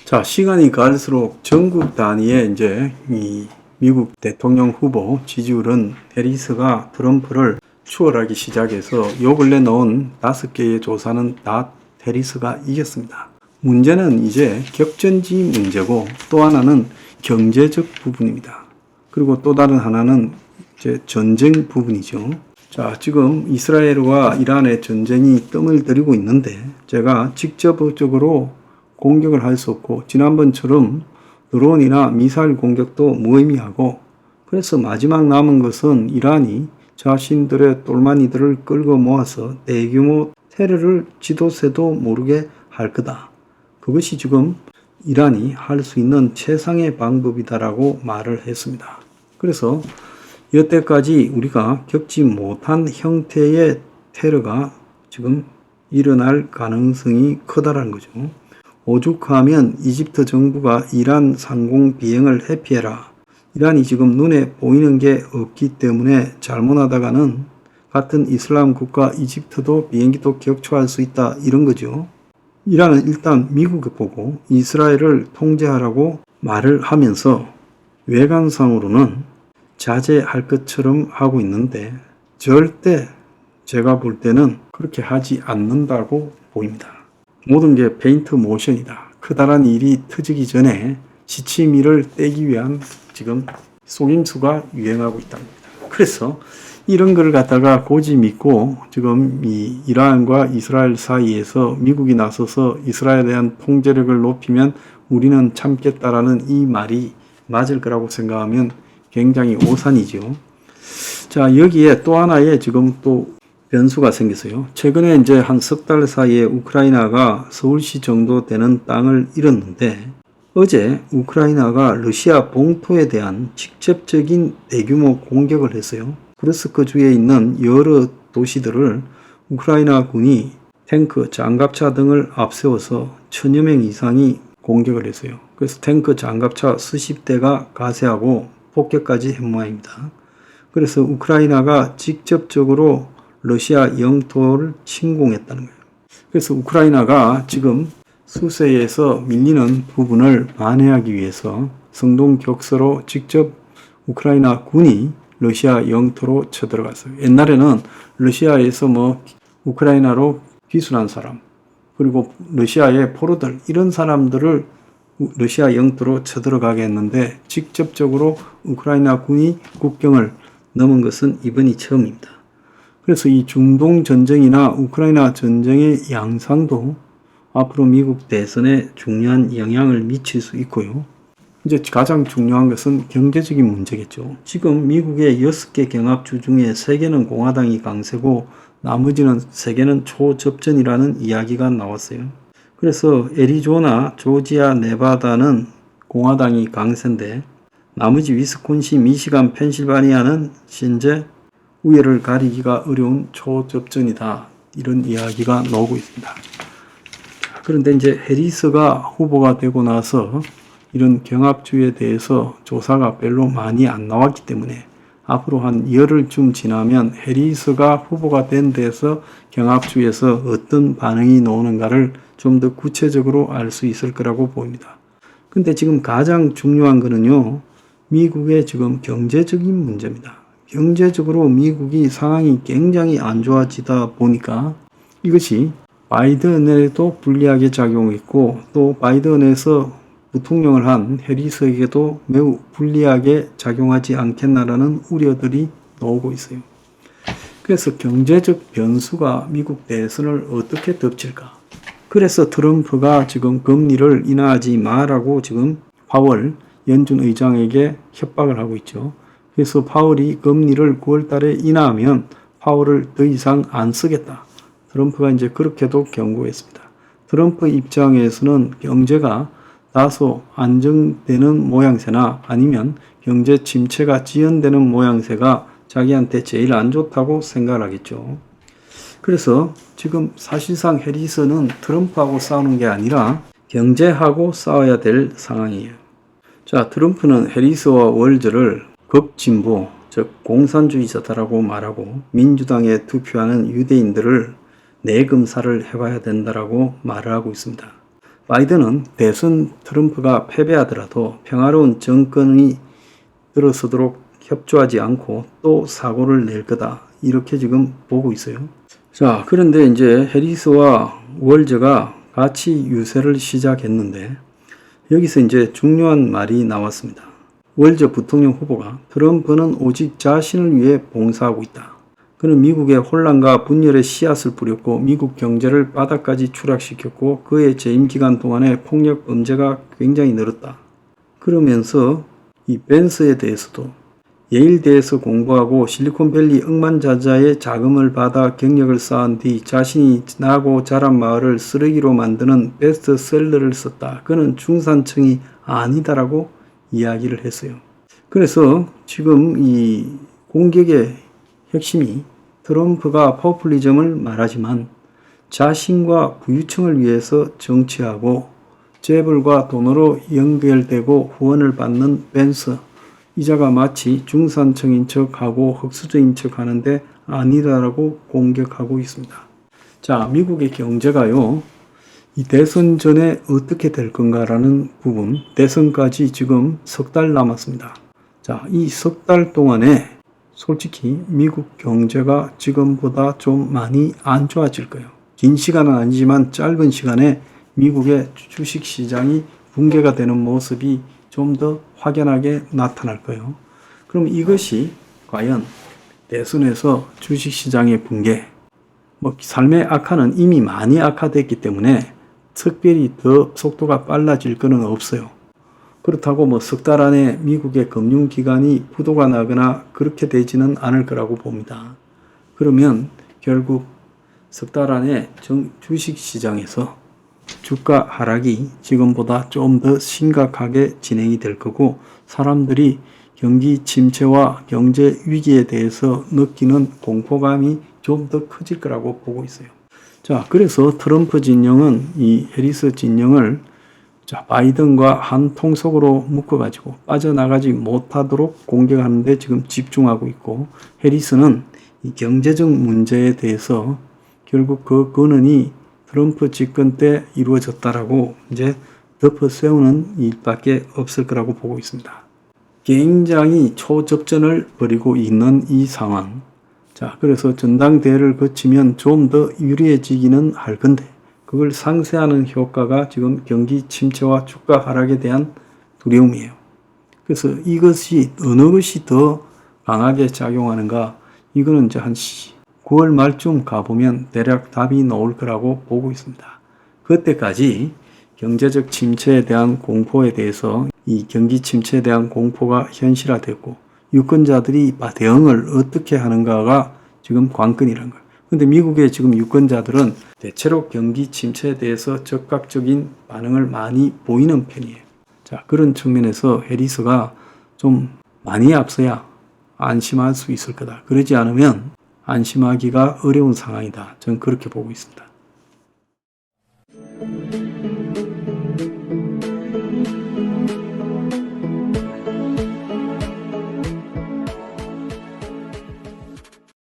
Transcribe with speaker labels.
Speaker 1: 자, 시간이 갈수록 전국 단위의 이제 이 미국 대통령 후보 지지율은 해리스가 트럼프를 추월하기 시작해서 요 근래 나온 5개의 조사는 다 해리스가 이겼습니다. 문제는 이제 격전지 문제고 또 하나는 경제적 부분입니다. 그리고 또 다른 하나는 이제 전쟁 부분이죠. 자, 지금 이스라엘과 이란의 전쟁이 뜸을 들이고 있는데 제가 직접적으로 공격을 할 수 없고 지난번처럼 드론이나 미사일 공격도 무의미하고 그래서 마지막 남은 것은 이란이 자신들의 똘마니들을 끌고 모아서 대규모 테러를 지도새도 모르게 할 거다. 그것이 지금 이란이 할 수 있는 최상의 방법이다라고 말을 했습니다. 그래서 여태까지 우리가 겪지 못한 형태의 테러가 지금 일어날 가능성이 크다라는 거죠. 오죽하면 이집트 정부가 이란 상공 비행을 회피해라. 이란이 지금 눈에 보이는 게 없기 때문에 잘못하다가는 같은 이슬람 국가 이집트도 비행기도 격추할 수 있다 이런 거죠. 이란은 일단 미국에 보고 이스라엘을 통제하라고 말을 하면서 외관상으로는 자제할 것처럼 하고 있는데 절대 제가 볼 때는 그렇게 하지 않는다고 보입니다. 모든 게 페인트 모션이다. 커다란 일이 터지기 전에 시치미를 떼기 위한 지금 속임수가 유행하고 있답니다. 그래서 이런 걸 갖다가 고지 믿고 지금 이 이란과 이스라엘 사이에서 미국이 나서서 이스라엘에 대한 통제력을 높이면 우리는 참겠다라는 이 말이 맞을 거라고 생각하면 굉장히 오산이죠. 자, 여기에 또 하나의 지금 또 변수가 생겼어요. 최근에 이제 한 석 달 사이에 우크라이나가 서울시 정도 되는 땅을 잃었는데 어제 우크라이나가 러시아 본토에 대한 직접적인 대규모 공격을 했어요. 쿠르스크 주에 있는 여러 도시들을 우크라이나 군이 탱크, 장갑차 등을 앞세워서 1000여 명 이상이 공격을 했어요. 그래서 탱크, 장갑차 수십 대가 가세하고 폭격까지 한 모양입니다. 그래서 우크라이나가 직접적으로 러시아 영토를 침공했다는 거예요. 그래서 우크라이나가 지금 수세에서 밀리는 부분을 만회하기 위해서 성동격서로 직접 우크라이나 군이 러시아 영토로 쳐들어갔어요. 옛날에는 러시아에서 우크라이나로 귀순한 사람 그리고 러시아의 포로들 이런 사람들을 러시아 영토로 쳐들어가게 했는데 직접적으로 우크라이나 군이 국경을 넘은 것은 이번이 처음입니다. 그래서 이 중동 전쟁이나 우크라이나 전쟁의 양상도 앞으로 미국 대선에 중요한 영향을 미칠 수 있고요. 이제 가장 중요한 것은 경제적인 문제겠죠. 지금 미국의 6개 경합주 중에 3개는 공화당이 강세고 나머지는 3개는 초접전이라는 이야기가 나왔어요. 그래서 애리조나, 조지아, 네바다는 공화당이 강세인데 나머지 위스콘신, 미시간, 펜실바니아는 현재 우열을 가리기가 어려운 초접전이다. 이런 이야기가 나오고 있습니다. 그런데 이제 해리스가 후보가 되고 나서 이런 경합주에 대해서 조사가 별로 많이 안 나왔기 때문에 앞으로 한 열흘쯤 지나면 해리스가 후보가 된 데서 경합주에서 어떤 반응이 나오는가를 좀 더 구체적으로 알 수 있을 거라고 보입니다. 근데 지금 가장 중요한 거는요, 미국의 지금 경제적인 문제입니다. 경제적으로 미국이 상황이 굉장히 안 좋아지다 보니까 이것이 바이든에도 불리하게 작용했고 또 바이든에서 부통령을 한 해리스에게도 매우 불리하게 작용하지 않겠나라는 우려들이 나오고 있어요. 그래서 경제적 변수가 미국 대선을 어떻게 덮칠까? 그래서 트럼프가 지금 금리를 인하하지 마라고 지금 파월 연준 의장에게 협박을 하고 있죠. 그래서 파월이 금리를 9월 달에 인하하면 파월을 더 이상 안 쓰겠다. 트럼프가 이제 그렇게도 경고했습니다. 트럼프 입장에서는 경제가 다소 안정되는 모양새나 아니면 경제 침체가 지연되는 모양새가 자기한테 제일 안 좋다고 생각을 하겠죠. 그래서 지금 사실상 해리스는 트럼프하고 싸우는 게 아니라 경제하고 싸워야 될 상황이에요. 자, 트럼프는 해리스와 월즈를 극진보, 즉 공산주의자다라고 말하고 민주당에 투표하는 유대인들을 내금사를 해봐야 된다라고 말을 하고 있습니다. 바이든은 대선 트럼프가 패배하더라도 평화로운 정권이 들어서도록 협조하지 않고 또 사고를 낼 거다. 이렇게 지금 보고 있어요. 자, 그런데 이제 해리스와 월저가 같이 유세를 시작했는데 여기서 이제 중요한 말이 나왔습니다. 월저 부통령 후보가 트럼프는 오직 자신을 위해 봉사하고 있다. 그는 미국의 혼란과 분열의 씨앗을 뿌렸고 미국 경제를 바닥까지 추락시켰고 그의 재임 기간 동안에 폭력 범죄가 굉장히 늘었다. 그러면서 이 벤스에 대해서도 예일대에서 공부하고 실리콘밸리 억만자자의 자금을 받아 경력을 쌓은 뒤 자신이 나고 자란 마을을 쓰레기로 만드는 베스트셀러를 썼다. 그는 중산층이 아니다라고 이야기를 했어요. 그래서 지금 이 공격의 핵심이 트럼프가 포퓰리즘을 말하지만 자신과 부유층을 위해서 정치하고 재벌과 돈으로 연결되고 후원을 받는 벤스, 이자가 마치 중산층인 척하고 흑수저인 척하는데 아니다라고 공격하고 있습니다. 자, 미국의 경제가요, 이 대선 전에 어떻게 될 건가라는 부분, 대선까지 지금 석 달 남았습니다. 자, 이 석 달 동안에 솔직히 미국 경제가 지금보다 좀 많이 안 좋아질 거예요. 긴 시간은 아니지만 짧은 시간에 미국의 주식시장이 붕괴가 되는 모습이 좀 더 확연하게 나타날 거예요. 그럼 이것이 과연 대선에서 주식시장의 붕괴, 삶의 악화는 이미 많이 악화됐기 때문에 특별히 더 속도가 빨라질 거는 없어요. 그렇다고 석 달 안에 미국의 금융기관이 부도가 나거나 그렇게 되지는 않을 거라고 봅니다. 그러면 결국 석 달 안에 주식시장에서 주가 하락이 지금보다 좀 더 심각하게 진행이 될 거고 사람들이 경기 침체와 경제 위기에 대해서 느끼는 공포감이 좀 더 커질 거라고 보고 있어요. 자, 그래서 트럼프 진영은 이 해리스 진영을 바이든과 한 통속으로 묶어가지고 빠져나가지 못하도록 공격하는데 지금 집중하고 있고 해리스는 이 경제적 문제에 대해서 결국 그 근원이 트럼프 집권 때 이루어졌다라고 이제 덮어 세우는 일밖에 없을 거라고 보고 있습니다. 굉장히 초접전을 벌이고 있는 이 상황. 자, 그래서 전당대회를 거치면 좀 더 유리해지기는 할 건데 그걸 상쇄하는 효과가 지금 경기 침체와 주가 하락에 대한 두려움이에요. 그래서 이것이 어느 것이 더 강하게 작용하는가, 이거는 이제 한 9월 말쯤 가보면 대략 답이 나올 거라고 보고 있습니다. 그때까지 경제적 침체에 대한 공포에 대해서 이 경기 침체에 대한 공포가 현실화됐고 유권자들이 대응을 어떻게 하는가가 지금 관건이라는 거예요. 근데 미국의 지금 유권자들은 대체로 경기 침체에 대해서 적극적인 반응을 많이 보이는 편이에요. 자, 그런 측면에서 해리스가 좀 많이 앞서야 안심할 수 있을 거다. 그러지 않으면 안심하기가 어려운 상황이다. 저는 그렇게 보고 있습니다.